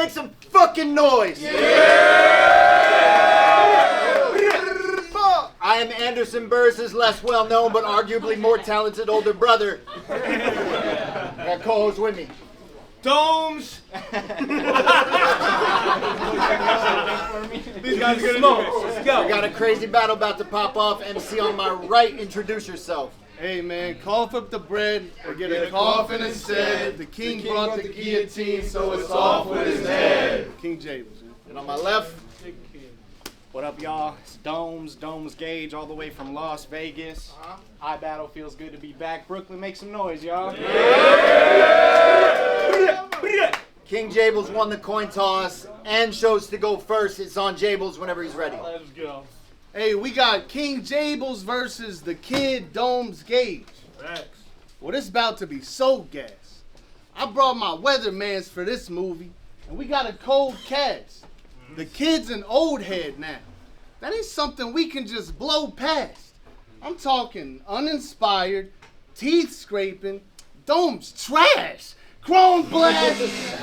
make some fucking noise! I am Anderson Burrs' less well-known but arguably more talented older brother. I got co-host with me. DOMS! These guys are gonna smoke. Let's go. We got a crazy battle about to pop off. MC on my right, introduce yourself. Hey man, cough up the bread or get a coffin instead. The king brought the guillotine, so it's off with his head. King Jables. And on my left, what up, y'all? It's Domes Gage, all the way from Las Vegas. iBattle feels good to be back. Brooklyn, make some noise, y'all. King Jables won the coin toss and chose to go first. It's on Jables whenever he's ready. Let's go. Hey, we got King Jables versus the kid Domes Gage. Facts. Well, this about to be so gas. I brought my weathermans for this movie, and we got a cold cast. The kid's an old head now. That ain't something we can just blow past. I'm talking uninspired, teeth scraping, Domes trash, chrome blast.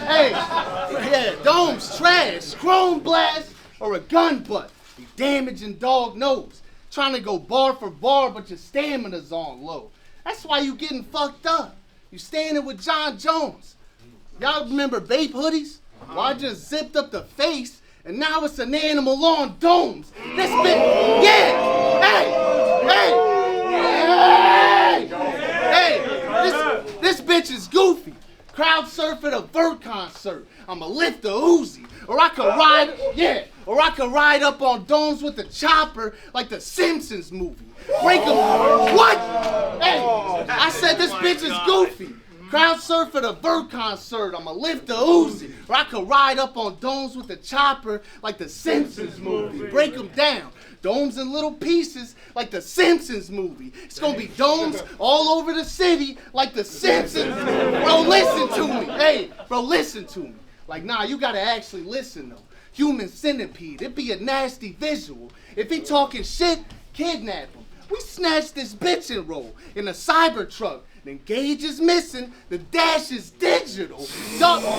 Hey, yeah, Domes trash, chrome blast, or a gun butt. You damaging dog nose. Trying to go bar for bar, but your stamina's on low. That's why you getting fucked up. You standing with John Jones. Y'all remember Bape hoodies? Well, I just zipped up the face, and now it's an animal on Domes. This bitch, yeah, hey, this bitch is goofy. Crowd surf at a Vert concert. I'ma lift the Uzi, or I could ride up on Domes with the chopper like the Simpsons movie. Break him. What? Hey, I said this bitch is goofy. Crowd surf at a Vert concert. I'ma lift the Uzi, or I could ride up on Domes with the chopper like the Simpsons movie. Break him down. Domes in little pieces like the Simpsons movie. It's gonna be domes all over the city like the Simpsons. Bro, listen to me. Hey, bro, listen to me. Like, nah, you gotta actually listen though. Human centipede, it'd be a nasty visual. If he talking shit, kidnap him. We snatched this bitch and roll in a cyber truck. Then Gage is missing, the dash is digital.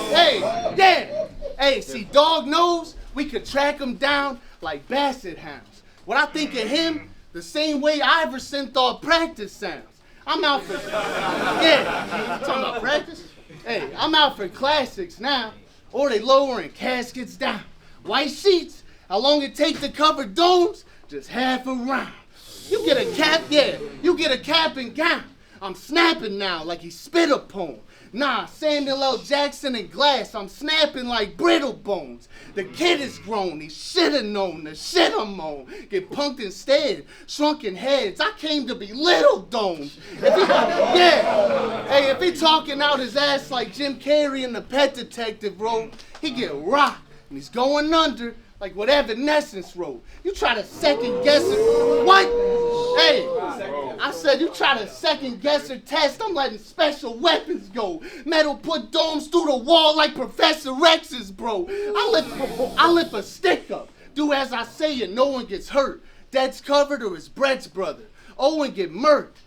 Hey, see, dog knows we could track him down like basset hounds. What I think of him, the same way Iverson thought practice sounds. I'm out for, yeah, talking about practice? Hey, I'm out for classics now, or they lowering caskets down. White sheets, how long it take to cover Domes? Just half a round. You get a cap, yeah, you get a cap and gown. I'm snapping now like he spit upon. Nah, Samuel L. Jackson and Glass, I'm snapping like brittle bones. The kid is grown, he shoulda known the shit I'm on. Get punked instead, shrunken heads, I came to be little Domes. If he talking out his ass like Jim Carrey in the Pet Detective role, he get rocked and he's going under like what Evanescence wrote. You try to second guess it. What? Hey, I said you try to second guess or test, I'm letting special weapons go. Metal put Domes through the wall like Professor X's, bro. I lift a stick up. Do as I say and no one gets hurt. Dead's covered or is Brett's brother. Owen get murked.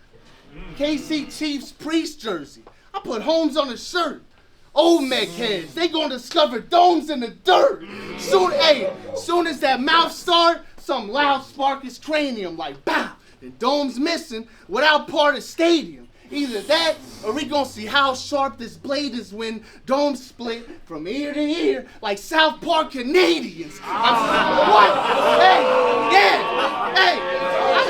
KC Chiefs priest jersey. I put Holmes on a shirt. Old mech heads, they gonna discover Domes in the dirt. Soon as that mouth start, some loud spark his cranium like bow. And Domes missing without part of stadium. Either that, or we gonna see how sharp this blade is when Domes split from ear to ear like South Park Canadians. What? Hey, yeah, hey, I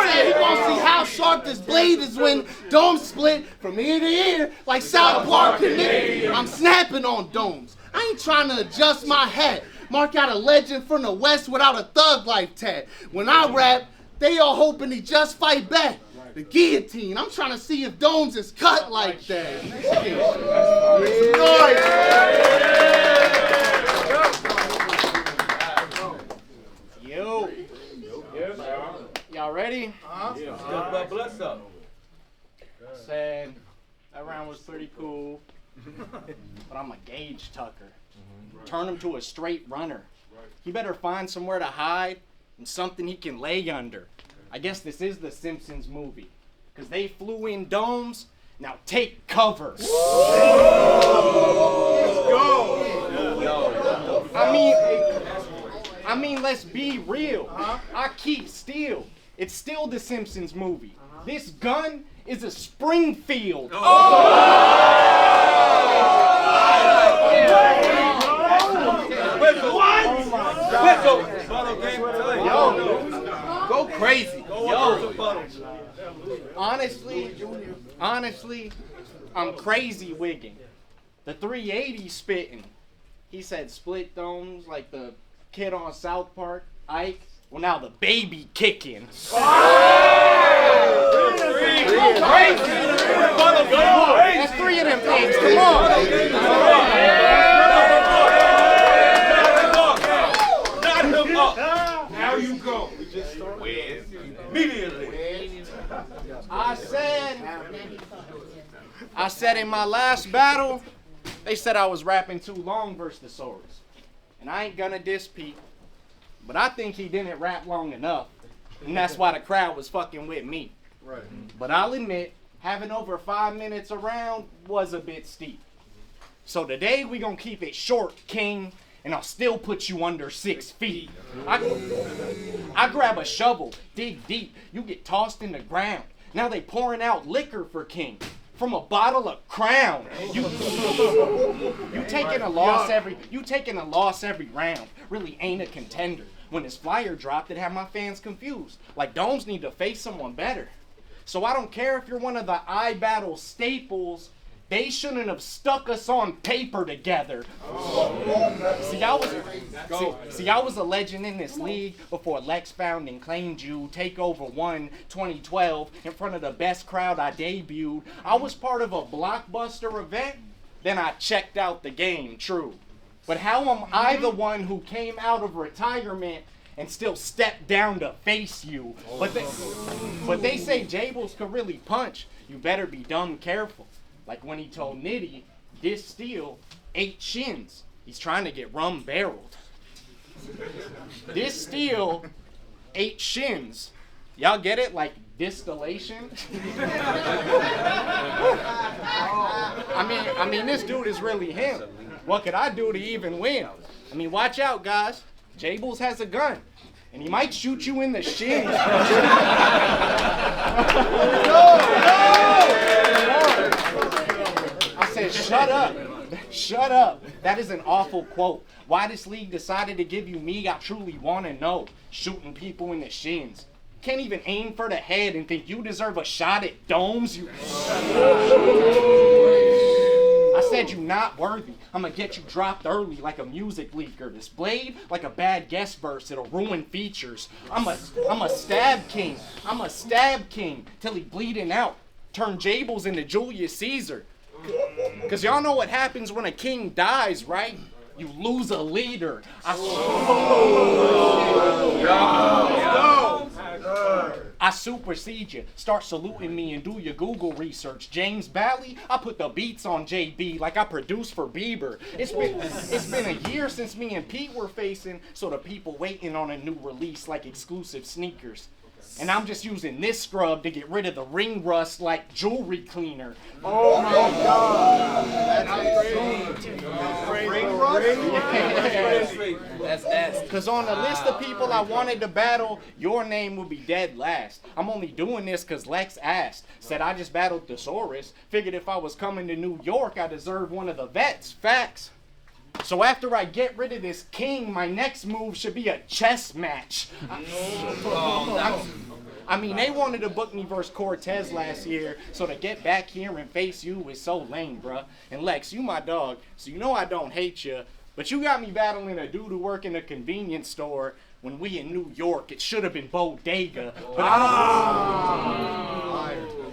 said, he gonna see how sharp this blade is when Domes split from ear to ear like South Park Canadians. I'm snapping on Domes. I ain't trying to adjust my hat. Mark out a legend from the West without a thug life tat. When I rap, they all hoping he just fight back. The guillotine, I'm trying to see if Domes is cut like that. Yo. Y'all ready? Yeah. Bless up. Said that round was pretty cool, but I'm a Gage Tucker. Turn him to a straight runner. He better find somewhere to hide and something he can lay under. I guess this is the Simpsons movie, because they flew in Domes Now take cover. I mean, let's be real. I keep still. It's still the Simpsons movie. This gun is a Springfield. Yo, go crazy. Honestly, I'm crazy wigging. The 380 spitting. He said split domes like the kid on South Park, Ike. Well, now the baby kicking. That's 3 of them things. Come on. Now you go. Immediately. I said in my last battle, they said I was rapping too long versus the Saurus. And I ain't gonna diss Pete, but I think he didn't rap long enough. And that's why the crowd was fucking with me. Right. But I'll admit, having over 5 minutes around was a bit steep. So today we gonna keep it short, King, and I'll still put you under 6 feet. I grab a shovel, dig deep, you get tossed in the ground. Now they pouring out liquor for King from a bottle of Crown. You taking a loss every round. Really ain't a contender. When this flyer dropped, it had my fans confused. Like Domes need to face someone better. So I don't care if you're one of the iBattle staples. They shouldn't have stuck us on paper together. See, I was a legend in this league before Lex found and claimed you. Takeover 1, 2012, in front of the best crowd I debuted. I was part of a blockbuster event, then I checked out the game, true. But how am I the one who came out of retirement and still stepped down to face you? But they say Jables could really punch. You better be dumb careful. Like when he told Nitty, this steel 8 shins. He's trying to get rum barreled. This steel 8 shins. Y'all get it? Like distillation? I mean, this dude is really him. What could I do to even win? I mean, watch out, guys. Jables has a gun. And he might shoot you in the shins. I said, shut up. Shut up. That is an awful quote. Why this league decided to give you me, I truly want to know. Shooting people in the shins. Can't even aim for the head and think you deserve a shot at Domes. I said you not worthy. I'ma get you dropped early like a music leaker. This blade like a bad guest verse. It'll ruin features. I'm a stab king. I'm a stab king till he bleeding out. Turn Jables into Julius Caesar. Cause y'all know what happens when a king dies, right? You lose a leader. I supersede you. Start saluting me and do your Google research. James Bally, I put the beats on JB like I produced for Bieber. It's been a year since me and Pete were facing, so the people waiting on a new release like exclusive sneakers. And I'm just using this scrub to get rid of the ring rust like jewelry cleaner. Oh my God. That's S. Cause on the list of people I wanted to battle, your name would be dead last. I'm only doing this cause Lex asked. Said I just battled Thesaurus. Figured if I was coming to New York, I deserved one of the vets. Facts. So after I get rid of this king, my next move should be a chess match. I mean, they wanted to book me versus Cortez last year, so to get back here and face you is so lame, bruh. And Lex, you my dog, so you know I don't hate you, but you got me battling a dude who work in a convenience store when we in New York. It should have been Bodega,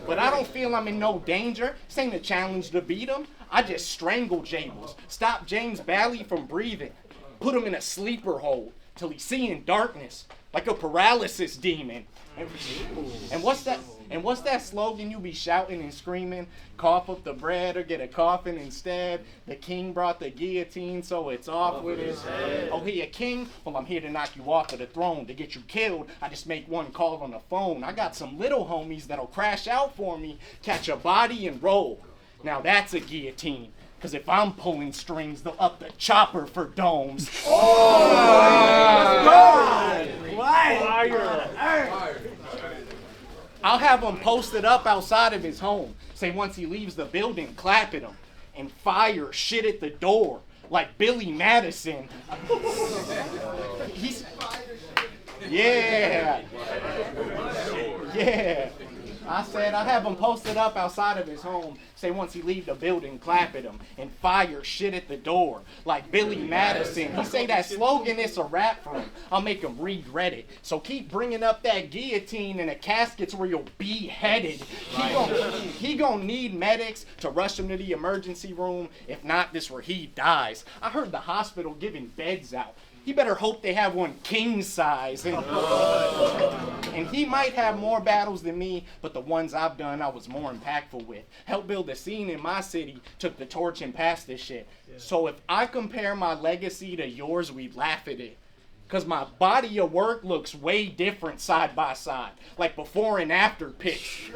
but I don't feel I'm in no danger. This ain't a challenge to beat him. I just strangled Jables. Stop James Bally from breathing. Put him in a sleeper hold. till he's seeing darkness, like a paralysis demon. And what's that? And what's that slogan you be shouting and screaming? Cough up the bread or get a coffin instead. The king brought the guillotine, so it's off with his head. Oh, he a king? Well, I'm here to knock you off of the throne. To get you killed, I just make one call on the phone. I got some little homies that'll crash out for me, catch a body and roll. Now that's a guillotine. Cause if I'm pulling strings, they'll up the chopper for DOMS. I'll have him posted up outside of his home. Say once he leaves the building, clap at him and fire shit at the door like Billy Madison. Yeah. I said I have him posted up outside of his home. Say once he leave the building, clap at him and fire shit at the door like Billy Madison. He say that slogan is a rap for him. I'll make him regret it. So keep bringing up that guillotine and the caskets where you'll be headed. He gonna need medics to rush him to the emergency room. If not, this where he dies. I heard the hospital giving beds out. He better hope they have one king size. And he might have more battles than me, but the ones I've done I was more impactful with. Helped build a scene in my city, took the torch and passed this shit. So if I compare my legacy to yours, we laugh at it. Cause my body of work looks way different side by side. Like before and after pics.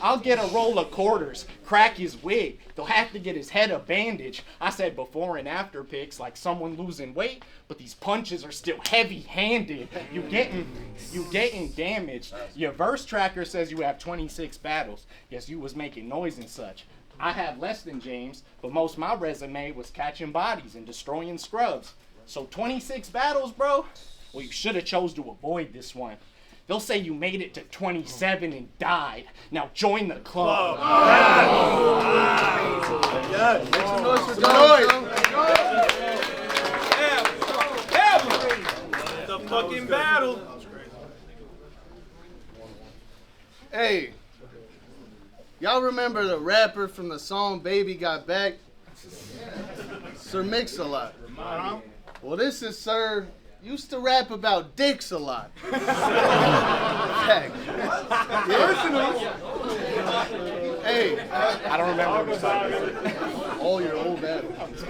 I'll get a roll of quarters, crack his wig. They'll have to get his head a bandage. I said before and after pics like someone losing weight, but these punches are still heavy-handed. You getting damaged. Your verse tracker says you have 26 battles. Guess you was making noise and such. I have less than James, but most of my resume was catching bodies and destroying scrubs. So 26 battles, bro? Well, you should have chose to avoid this one. They'll say you made it to 27 and died. Now join the club. Make some noise for The fucking battle. Hey, y'all remember the rapper from the song Baby Got Back? Sir Mix-a-Lot. Well, this is Sir used to rap about dicks a lot. Heck. Hey, I don't remember what song. all your old battles.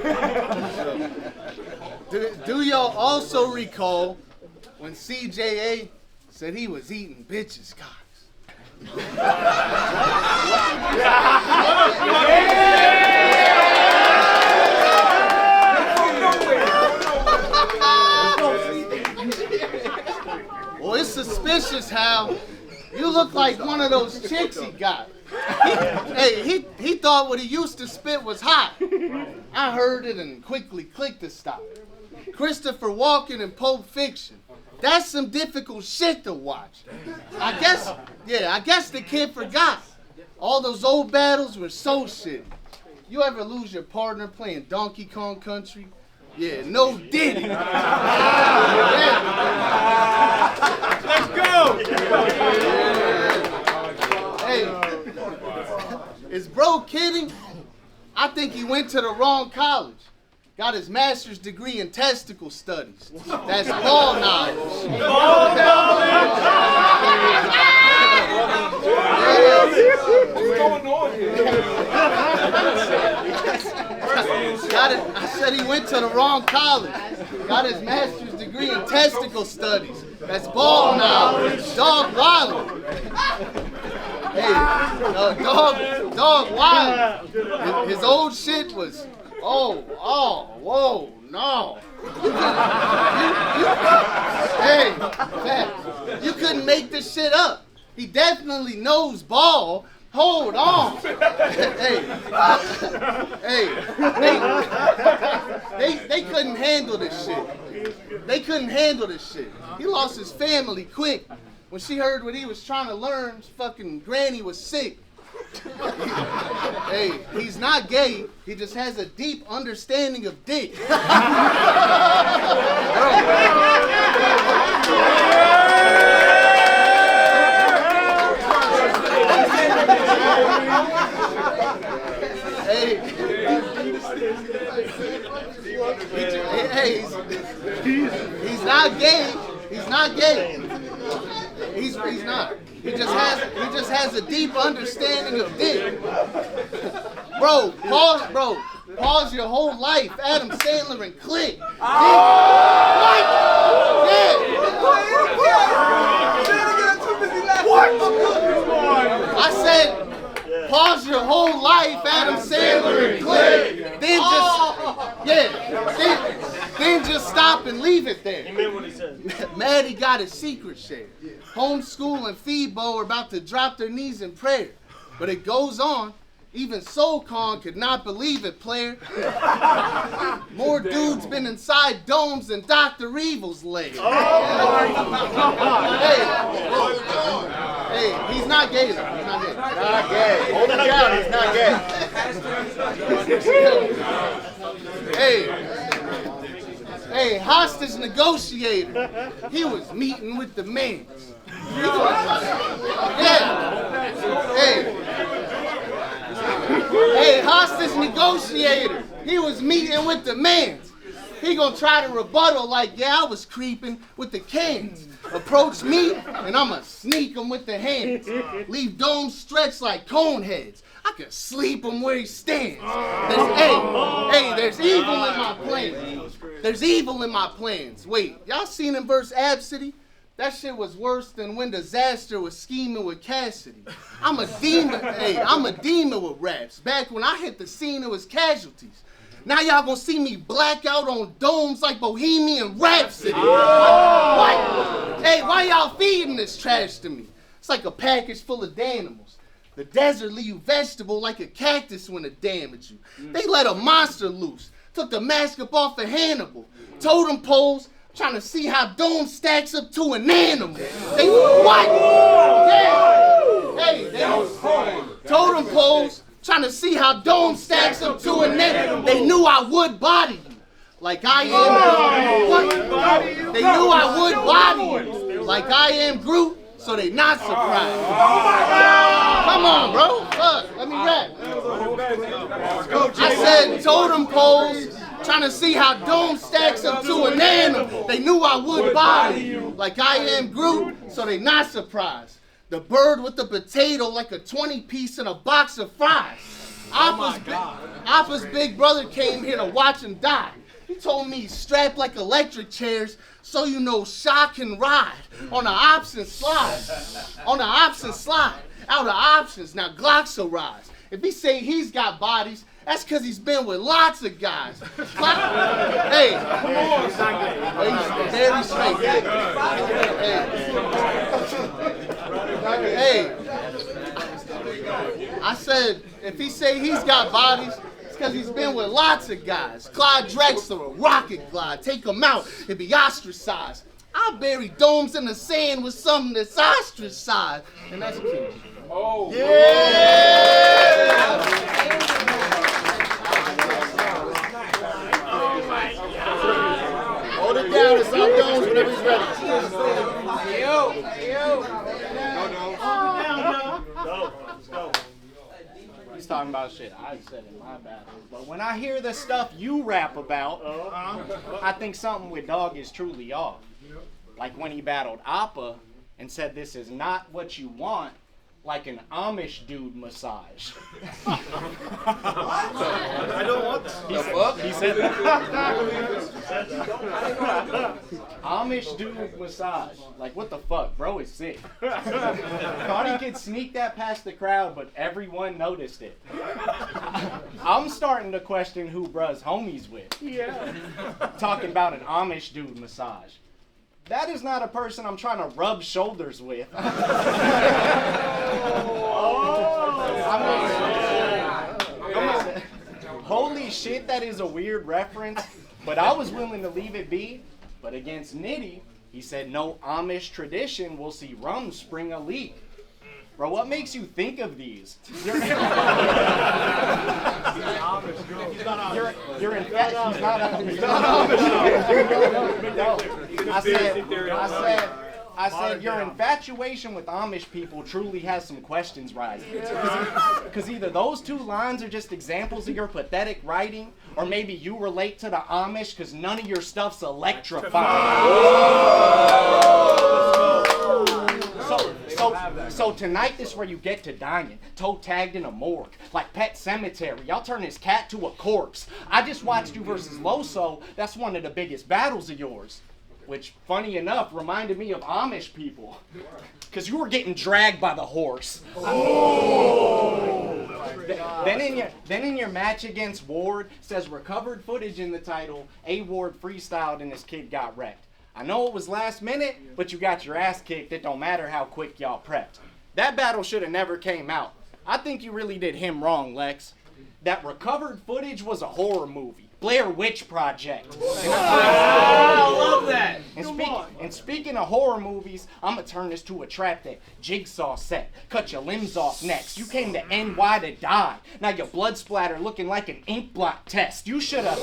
Do y'all also recall when CJA said he was eating bitches' cocks? Well, it's suspicious how you look like one of those chicks he got. He thought what he used to spit was hot. I heard it and quickly clicked to stop. Christopher Walken in Pulp Fiction. That's some difficult shit to watch. I guess the kid forgot. All those old battles were so shitty. You ever lose your partner playing Donkey Kong Country? Yeah, no Diddy. Let's go. Hey, is bro kidding? I think he went to the wrong college. Got his master's degree in testicle studies. That's ball knowledge. Ball knowledge. What's going on here? I said he went to the wrong college. Got his master's degree in testicle studies. That's ball knowledge. Dog Wilder. Hey, Dog Wilder. His old shit was, whoa, no. Hey, facts. You couldn't make this shit up. He definitely knows ball. Hold on. They couldn't handle this shit. He lost his family quick. When she heard what he was trying to learn, his fucking granny was sick. Hey, he's not gay. He just has a deep understanding of dick. He's not gay. He's not gay. He's not. He just has a deep understanding of dick. Bro, pause your whole life. Adam Sandler and Click. What? Yeah. I said, pause your whole life, Adam Sandler and Click. Then just stop and leave it there. He meant what he said. Maddie got his secret shared. Homeschool and Phoebo are about to drop their knees in prayer. But it goes on. Even SoulCon could not believe it, player. More dudes been inside domes than Dr. Evil's lair. Hey, he's not gay though. He's not gay. Not gay. Hold it down. He's not gay. Hey, hostage negotiator. He was meeting with the mans. Hey, hostage negotiator. He was meeting with the mans. He gonna try to rebuttal like, yeah, I was creeping with the cans. Approach me, and I'ma sneak him with the hands. Leave domes stretched like cone heads. I could sleep him where he stands. There's evil in my plans. There's evil in my plans. Wait, y'all seen him verse Ab City? That shit was worse than when Disaster was scheming with Cassidy. I'm a demon, I'm a demon with raps. Back when I hit the scene, it was casualties. Now y'all gonna see me black out on domes like Bohemian Rhapsody. Why y'all feeding this trash to me? It's like a package full of Danimals. The desert leave you vegetable like a cactus when it damage you. They let a monster loose. Took the mask up off of Hannibal. Totem poles, trying to see how Dome stacks up to an animal. They what? Totem poles, trying to see how Dome stacks up to an animal. They knew I would body you, like I am. What? They knew I would body you, like I am Groot. So they not surprised. Come on, bro. Look, let me rap. I said totem poles, trying to see how Dome stacks up to an animal. They knew I would body you, like I am Groot, so they not surprised. The bird with the potato like a 20-piece in a box of fries. Appa's big brother came here to watch him die. He told me he's strapped like electric chairs, so you know Shaw can ride on the option slide. On the option slide. Out of options, now Glocks will rise. If he say he's got bodies, that's because he's been with lots of guys. Hey, very straight. Hey, I said, if he say he's got bodies, because he's been with lots of guys. Clyde Drexler, a rocket glide. Take him out, he'd be ostracized. I bury domes in the sand with something that's ostracized. And that's King. Oh. Yeah! Hold it down. It's on domes whenever he's ready. Go. He's talking about shit I said in my battles. But when I hear the stuff you rap about, I think something with Dog is truly off. Like when he battled Appa and said this is not what you want, like an Amish dude massage. I don't want that. He said that. Amish dude massage. Like, what the fuck? Bro is sick. Thought he could sneak that past the crowd, but everyone noticed it. I'm starting to question who bruh's homies with. Yeah. Talking about an Amish dude massage. That is not a person I'm trying to rub shoulders with. Holy shit, that is a weird reference, but I was willing to leave it be. But against Nitty, he said no Amish tradition will see rum spring a leak. Bro, what makes you think of these? You're in fact, he's not Amish. I said, I said your infatuation with Amish people truly has some questions rising. Because either those two lines are just examples of your pathetic writing, or maybe you relate to the Amish because none of your stuff's electrifying. So tonight is where you get to dying, toe tagged in a morgue, like Pet Cemetery. Y'all turn his cat to a corpse. I just watched you versus Loso. That's one of the biggest battles of yours. Which, funny enough, reminded me of Amish people. Because you were getting dragged by the horse. Then in your match against Ward, says recovered footage in the title, A Ward freestyled and this kid got wrecked. I know it was last minute, but you got your ass kicked. It don't matter how quick y'all prepped. That battle should have never came out. I think you really did him wrong, Lex. That recovered footage was a horror movie. Blair Witch Project. I love that. And speaking of horror movies, I'm going to turn this to a trap that Jigsaw set. Cut your limbs off next. You came to NY to die. Now your blood splatter looking like an ink blot test. You should have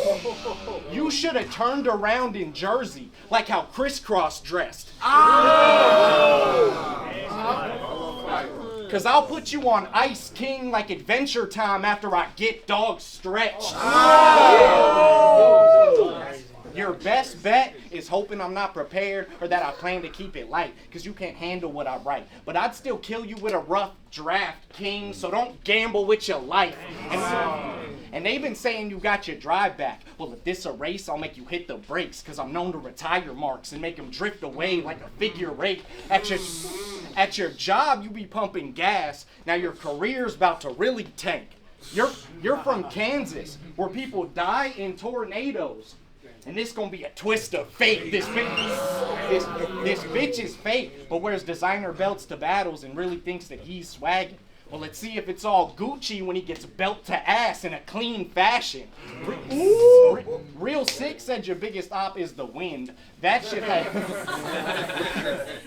turned around in Jersey like how Crisscross dressed. Cause I'll put you on Ice King like Adventure Time after I get dog stretched. Your best bet is hoping I'm not prepared or that I plan to keep it light, cause you can't handle what I write. But I'd still kill you with a rough draft, King, so don't gamble with your life. And they've been saying you got your drive back. Well, if this a race, I'll make you hit the brakes, cause I'm known to retire marks and make them drift away like a figure eight. At your job, you be pumping gas. Now your career's about to really tank. You're from Kansas, where people die in tornadoes. And this gonna be a twist of fate. This bitch is fake, but wears designer belts to battles and really thinks that he's swagging. Well, let's see if it's all Gucci when he gets belt to ass in a clean fashion. Real Sick said your biggest op is the wind. That shit had...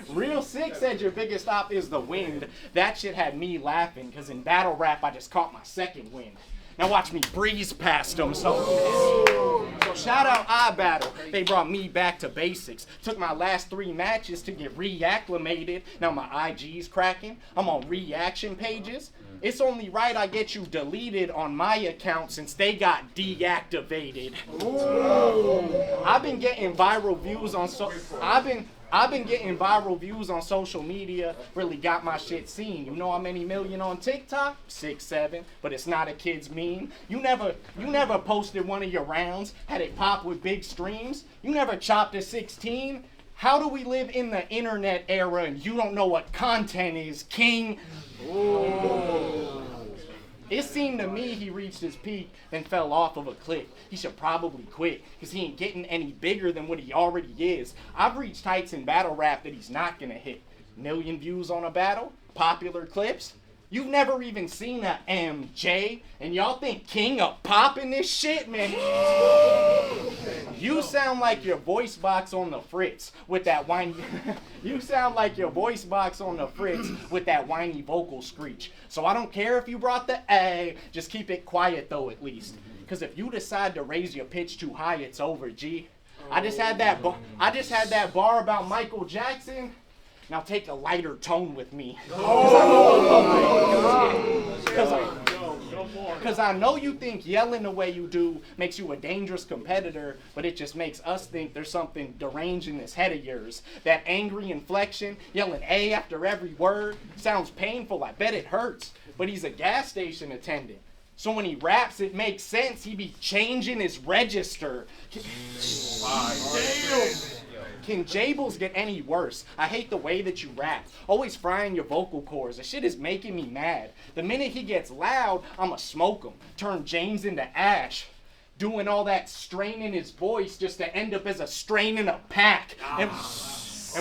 Real Sick said your biggest op is the wind. That shit had me laughing, because in battle rap, I just caught my second wind. Now watch me breeze past them. So shout out iBattle. They brought me back to basics. Took my last 3 matches to get reacclimated. Now my IG's cracking. I'm on reaction pages. It's only right I get you deleted on my account since they got deactivated. I've been getting viral views on I've been getting viral views on social media, really got my shit seen. You know how many million on TikTok? 6, 7, but it's not a kid's meme. You never posted one of your rounds, had it pop with big streams. You never chopped a 16. How do we live in the internet era and you don't know what content is, King? Ooh. It seemed to me he reached his peak and fell off of a cliff. He should probably quit, because he ain't getting any bigger than what he already is. I've reached heights in battle rap that he's not gonna hit. 1 million views on a battle? Popular clips? You've never even seen a MJ, and y'all think King of popping this shit, man? You sound like your voice box on the fritz with that whiny... You sound like your voice box on the fritz with that whiny vocal screech. So I don't care if you brought the A, just keep it quiet though at least. Because if you decide to raise your pitch too high, it's over, G. I just had that bar about Michael Jackson. Now take a lighter tone with me. Because I know you think yelling the way you do makes you a dangerous competitor, but it just makes us think there's something deranged in this head of yours. That angry inflection, yelling A after every word, sounds painful, I bet it hurts. But he's a gas station attendant. So when he raps, it makes sense. He be changing his register. Can Jables get any worse? I hate the way that you rap. Always frying your vocal cords. The shit is making me mad. The minute he gets loud, I'ma smoke him. Turn James into ash. Doing all that strain in his voice just to end up as a strain in a pack. And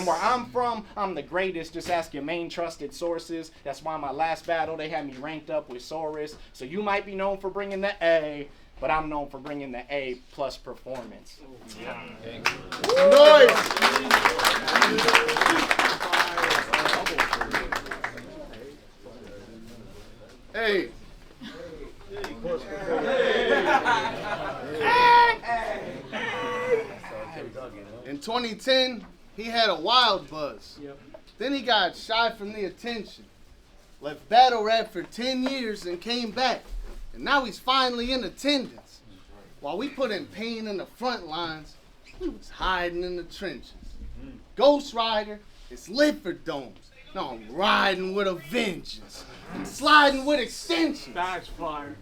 where I'm from, I'm the greatest. Just ask your main trusted sources. That's why my last battle, they had me ranked up with Saurus. So you might be known for bringing the A, but I'm known for bringing the A+ performance. Yeah. Nice. Hey. In 2010, He had a wild buzz. Then he got shy from the attention. Left battle rap for 10 years and came back. And now he's finally in attendance. While we put in pain in the front lines, he was hiding in the trenches. Ghost Rider, it's lit for domes. Now I'm riding with a vengeance. I'm sliding with extensions. That's fire.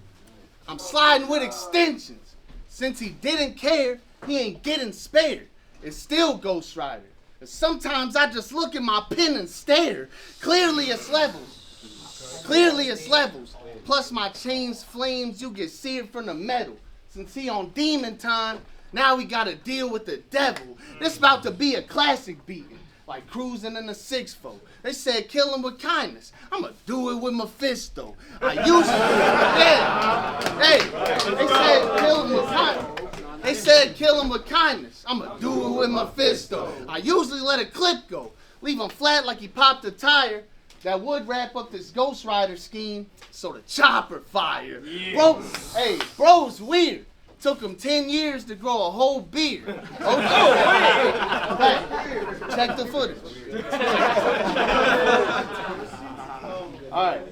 I'm sliding with extensions. Since he didn't care, he ain't getting spared. It's still Ghost Rider. And sometimes I just look at my pen and stare. Clearly it's levels. Clearly it's levels. Plus my chain's flames, you get seared from the metal. Since he on demon time, now we gotta deal with the devil. This about to be a classic beating. Like cruising in a 6-4. They said kill him with kindness. I'ma do it with Mephisto. I usually, they said kill him with kindness. They said kill him with kindness. I'ma do it with Mephisto. I usually let a clip go. Leave him flat like he popped a tire. That would wrap up this Ghost Rider scheme. So the chopper fire. Bro, bro's weird. Took him 10 years to grow a whole beard. Hey, check the footage. All right.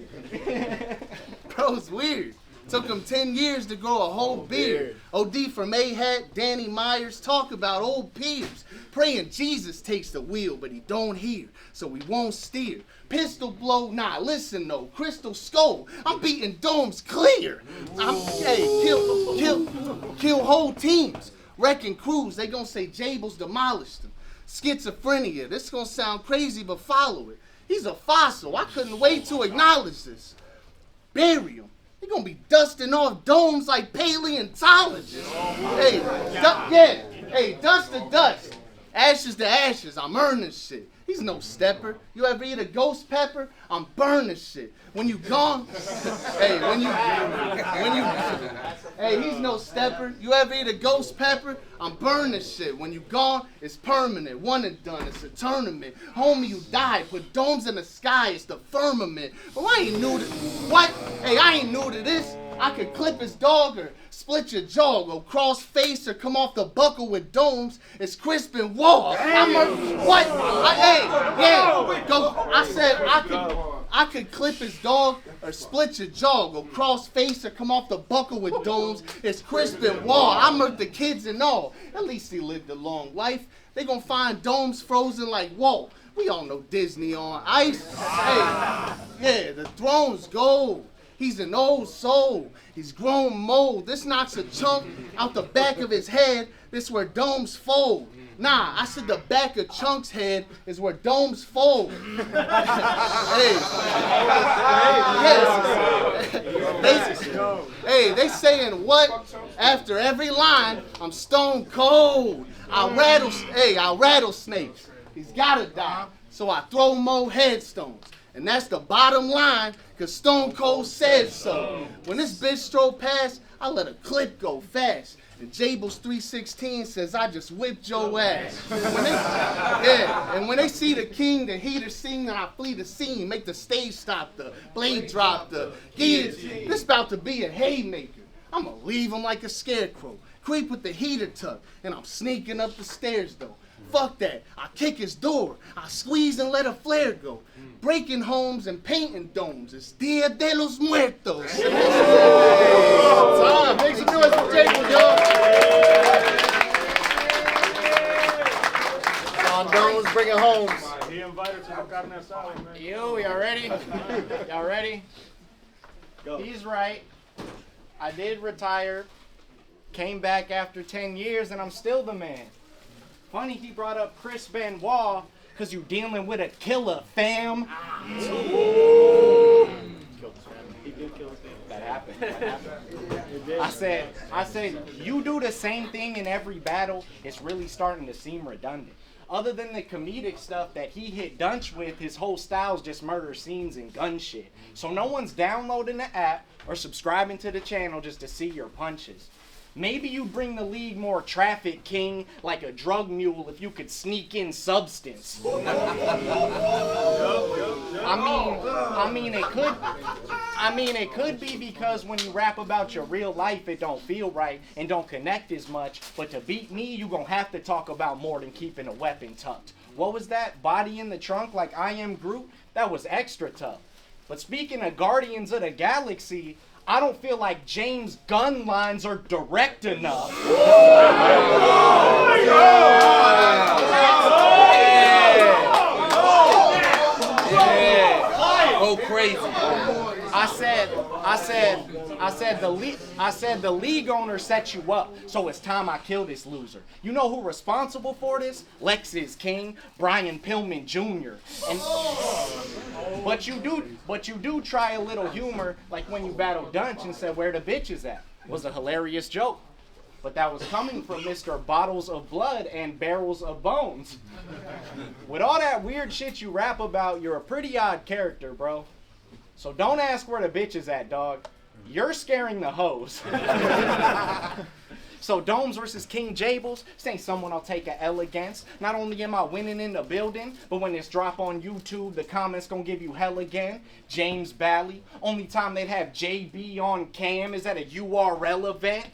Bro's weird. Took him 10 years to grow a whole beard. OD from A-Hat, Danny Myers, talk about old peers. Praying Jesus takes the wheel, but he don't hear, so he won't steer. Pistol blow, nah, listen though, Crystal Skull, I'm beating domes clear. Kill whole teams. Wrecking crews, they gonna say Jables demolished them. Schizophrenia, this gonna sound crazy, but follow it. He's a fossil, I couldn't wait to acknowledge this. Bury him. He gonna be dusting off domes like paleontologists. Dust to dust. Ashes to ashes, I'm earning shit. He's no stepper. You ever eat a ghost pepper? I'm burning shit. When you gone, he's no stepper. You ever eat a ghost pepper? I'm burning shit. When you gone, it's permanent. One and done, it's a tournament. Homie, you died. Put domes in the sky, it's the firmament. But I ain't new to what? I ain't new to this. I could clip his dog or split your jaw, go cross face or come off the buckle with domes. It's crisp and wall. What? I said I could clip his dog or split your jaw, go cross face or come off the buckle with domes. It's crisp and wall. I murked the kids and all. At least he lived a long life. They gonna find domes frozen like Walt. We all know Disney on ice. The throne's gold. He's an old soul. He's grown mold. This knocks a chunk out the back of his head. This where domes fold. Nah, I said the back of Chunk's head is where domes fold. They saying what? After every line, I'm stone cold. I rattle snakes. He's gotta die, so I throw more headstones. And that's the bottom line, cause Stone Cold said so. When this bitch stroll past, I let a clip go fast. And Jables 316 says I just whipped your ass. And when they see the king, the heater sing, and I flee the scene, make the stage stop, the blade drop, the guillotine. This about to be a haymaker. I'ma leave him like a scarecrow. Creep with the heater tuck, and I'm sneaking up the stairs though. Fuck that, I kick his door, I squeeze and let a flare go. Breaking homes and painting domes, it's Dia de los Muertos. Make some noise for Jables, y'all. On domes, bring it home. He invited to the carne asada, man. Yo, y'all ready? Y'all ready? Go. He's right. I did retire, came back after 10 years, and I'm still the man. Funny he brought up Chris Benoit, because you dealing with a killer, fam. He did kill his family. That happened. I said, you do the same thing in every battle, it's really starting to seem redundant. Other than the comedic stuff that he hit Dunch with, his whole style's just murder scenes and gun shit. So no one's downloading the app or subscribing to the channel just to see your punches. Maybe you bring the league more traffic, King, like a drug mule if you could sneak in substance. I mean, it could. I mean, it could be because when you rap about your real life, it don't feel right and don't connect as much. But to beat me, you gonna have to talk about more than keeping a weapon tucked. What was that? Body in the trunk like I am Groot? That was extra tough. But speaking of Guardians of the Galaxy, I don't feel like James' gun lines are direct enough. Go crazy. I said the league owner set you up, so it's time I kill this loser. You know who responsible for this? Lex's King, Brian Pillman Jr. But you do try a little humor, like when you battled Dunch and said where the bitches at. Was a hilarious joke. But that was coming from Mr. Bottles of Blood and Barrels of Bones. With all that weird shit you rap about, you're a pretty odd character, bro. So don't ask where the bitch is at, dog. You're scaring the hoes. So Domes versus King Jables, this ain't someone I'll take a L against. Not only am I winning in the building, but when it's drop on YouTube, the comments gonna give you hell again. James Bally, only time they'd have JB on cam is at a URL event.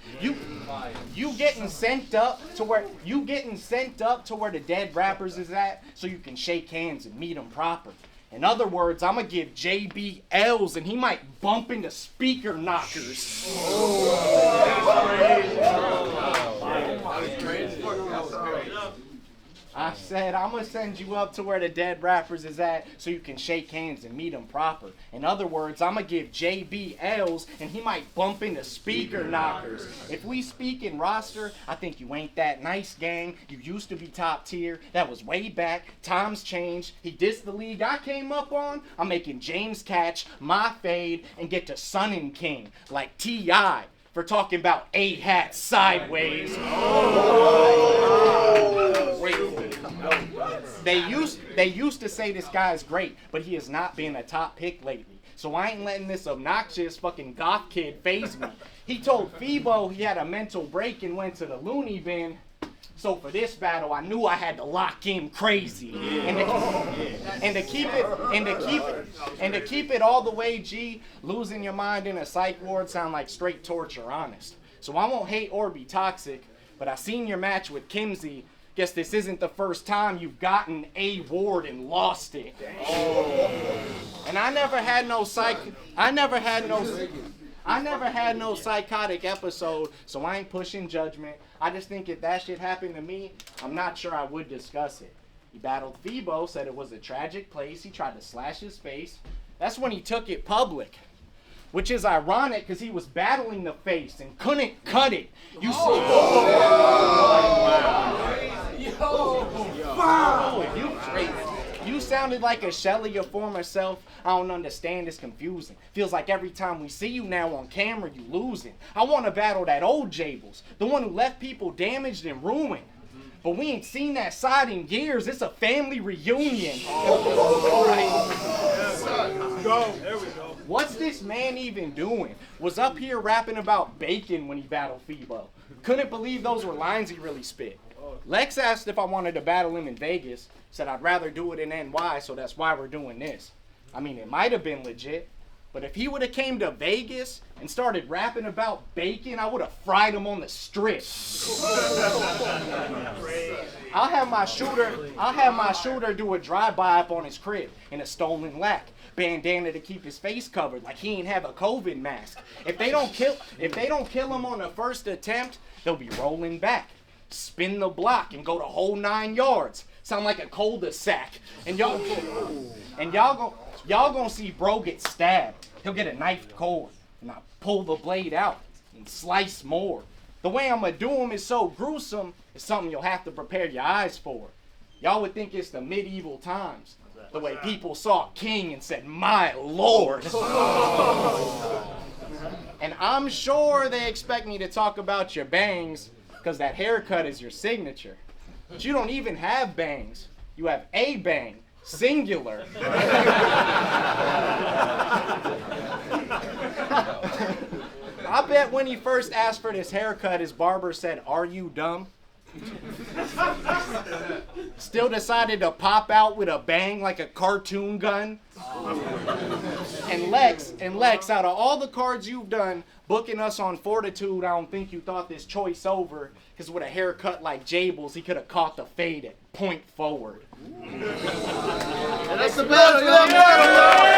You getting sent up to where the dead rappers is at, so you can shake hands and meet them proper. In other words, I'm gonna give JB L's and he might bump into speaker knockers. I said, I'm gonna send you up to where the dead rappers is at so you can shake hands and meet them proper. In other words, I'm gonna give JB L's and he might bump into speaker knockers. If we speak in roster, I think you ain't that nice, gang. You used to be top tier. That was way back. Times changed. He dissed the league I came up on. I'm making James catch my fade and get to Sun and King like T.I. for talking about A-hat sideways. They used to say this guy is great, but he has not been a top pick lately. So I ain't letting this obnoxious fucking goth kid faze me. He told Phoebo he had a mental break and went to the loony bin. So for this battle, I knew I had to lock in crazy. And to keep it all the way G, losing your mind in a psych ward sound like straight torture, honest. So I won't hate or be toxic, but I seen your match with Kimsey. Guess this isn't the first time you've gotten a ward and lost it. And I never had no psychotic episode, so I ain't pushing judgment. I just think if that shit happened to me, I'm not sure I would discuss it. He battled Phoebo, said it was a tragic place. He tried to slash his face. That's when he took it public. Which is ironic because he was battling the face and couldn't cut it. You see? You sounded like a shell of your former self. I don't understand, it's confusing. Feels like every time we see you now on camera, you losing. I want to battle that old Jables, the one who left people damaged and ruined. But we ain't seen that side in years. It's a family reunion. Go. There we go. What's this man even doing? Was up here rapping about bacon when he battled Phoebo. Couldn't believe those were lines he really spit. Lex asked if I wanted to battle him in Vegas. Said I'd rather do it in NY, so that's why we're doing this. I mean, it might have been legit. But if he would have came to Vegas and started rapping about bacon, I would have fried him on the strip. I'll have my shooter do a drive-by up on his crib in a stolen lack. Bandana to keep his face covered like he ain't have a COVID mask. If they don't kill him on the first attempt, they'll be rolling back. Spin the block and go the whole 9 yards. Sound like a cul-de-sac. And y'all gonna see bro get stabbed. He'll get a knifed cord, and I pull the blade out and slice more. The way I'ma do him is so gruesome, it's something you'll have to prepare your eyes for. Y'all would think it's the medieval times, the way people saw King and said, "My Lord." And I'm sure they expect me to talk about your bangs, because that haircut is your signature. But you don't even have bangs. You have a bang. Singular. I bet when he first asked for this haircut, his barber said, "Are you dumb?" Still decided to pop out with a bang like a cartoon gun. And Lex, out of all the cards you've done, booking us on Fortitude, I don't think you thought this choice over, because with a haircut like Jables, he could have caught the fade at point forward. That's the battle, y'all.